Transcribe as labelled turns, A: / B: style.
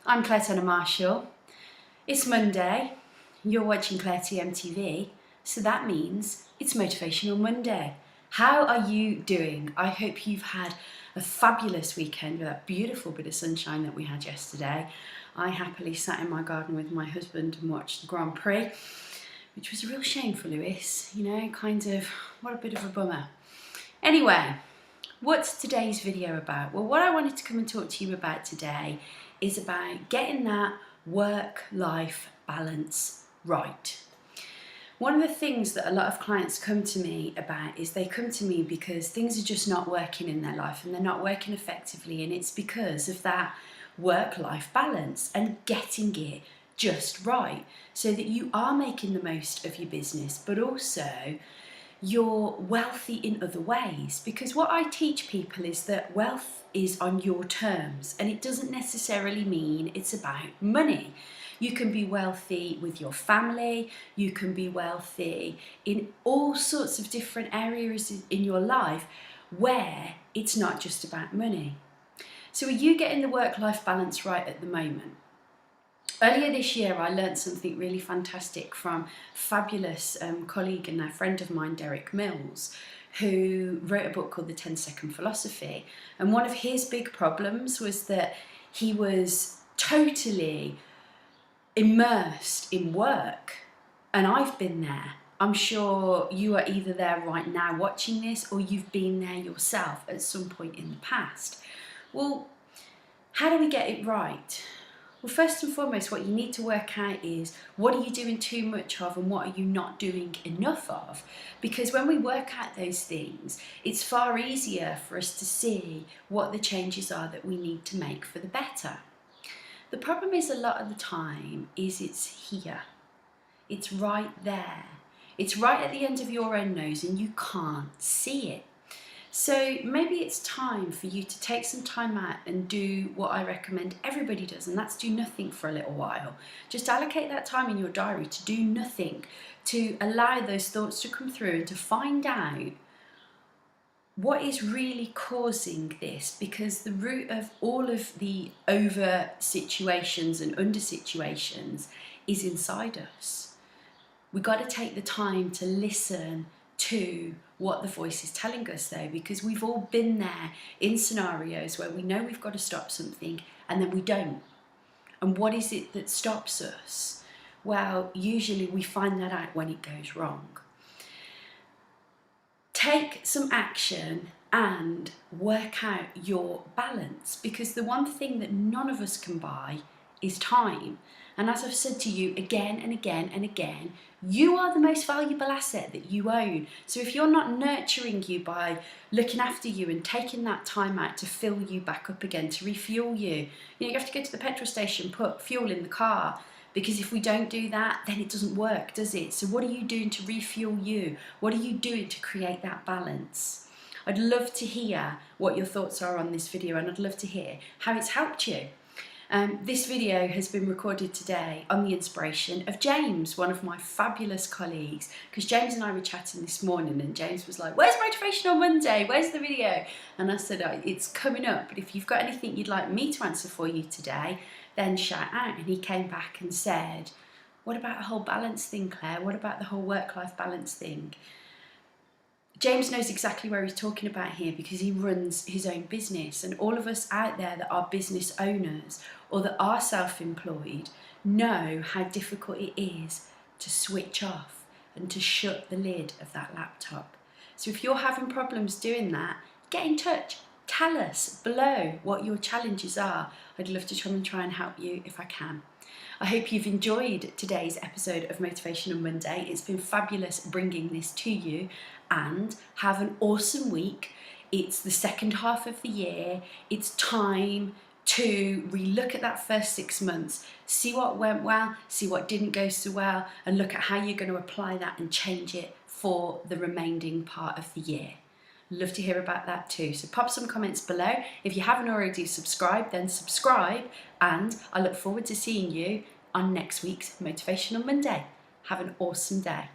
A: I'm Clare Marshall. It's Monday, you're watching Clare TMTV, so that means it's Motivational Monday. How are you doing? I hope you've had a fabulous weekend with that beautiful bit of sunshine that we had yesterday. I happily sat in my garden with my husband and watched the Grand Prix, which was a real shame for Lewis, what a bit of a bummer. Anyway, what's today's video about? Well, what I wanted to come and talk to you about today is about getting that work-life balance right. One of the things that a lot of clients come to me about is they come to me because things are just not working in their life and they're not working effectively, and it's because of that work-life balance and getting it just right so that you are making the most of your business, but also you're wealthy in other ways. Because what I teach people is that wealth is on your terms, and it doesn't necessarily mean it's about money. You can be wealthy with your family, you can be wealthy in all sorts of different areas in your life where it's not just about money. So are you getting the work-life balance right at the moment? Earlier this year, I learned something really fantastic from a fabulous colleague and a friend of mine, Derek Mills, who wrote a book called The 10-Second Philosophy. And one of his big problems was that he was totally immersed in work. And I've been there. I'm sure you are either there right now watching this, or you've been there yourself at some point in the past. Well, how do we get it right? Well, first and foremost, what you need to work out is what are you doing too much of and what are you not doing enough of? Because when we work out those things, it's far easier for us to see what the changes are that we need to make for the better. The problem is a lot of the time is it's here. It's right there. It's right at the end of your own nose and you can't see it. So maybe it's time for you to take some time out and do what I recommend everybody does, and that's do nothing for a little while. Just allocate that time in your diary to do nothing, to allow those thoughts to come through and to find out what is really causing this, because the root of all of the over situations and under situations is inside us. We've got to take the time to listen to what the voice is telling us though, because we've all been there in scenarios where we know we've got to stop something and then we don't. And what is it that stops us? Well, usually we find that out when it goes wrong. Take some action and work out your balance, because the one thing that none of us can buy is time. And as I've said to you again and again and again, you are the most valuable asset that you own. So if you're not nurturing you by looking after you and taking that time out to fill you back up again, to refuel you, you have to go to the petrol station, put fuel in the car, because if we don't do that, then it doesn't work, does it? So what are you doing to refuel you? What are you doing to create that balance? I'd love to hear what your thoughts are on this video, and I'd love to hear how it's helped you. This video has been recorded today on the inspiration of James, one of my fabulous colleagues, because James and I were chatting this morning and James was like, "Where's Motivational Monday? Where's the video?" And I said, "Oh, it's coming up, but if you've got anything you'd like me to answer for you today, then shout out." And he came back and said, "What about the whole balance thing, Claire? What about the whole work-life balance thing?" James knows exactly where he's talking about here, because he runs his own business, and all of us out there that are business owners or that are self-employed know how difficult it is to switch off and to shut the lid of that laptop. So if you're having problems doing that, get in touch. Tell us below what your challenges are. I'd love to try and help you if I can. I hope you've enjoyed today's episode of Motivational Monday. It's been fabulous bringing this to you, and have an awesome week. It's the second half of the year. It's time to relook at that first 6 months, see what went well, see what didn't go so well, and look at how you're going to apply that and change it for the remaining part of the year. Love to hear about that too. So pop some comments below. If you haven't already subscribed, then subscribe, and I look forward to seeing you on next week's Motivational Monday. Have an awesome day.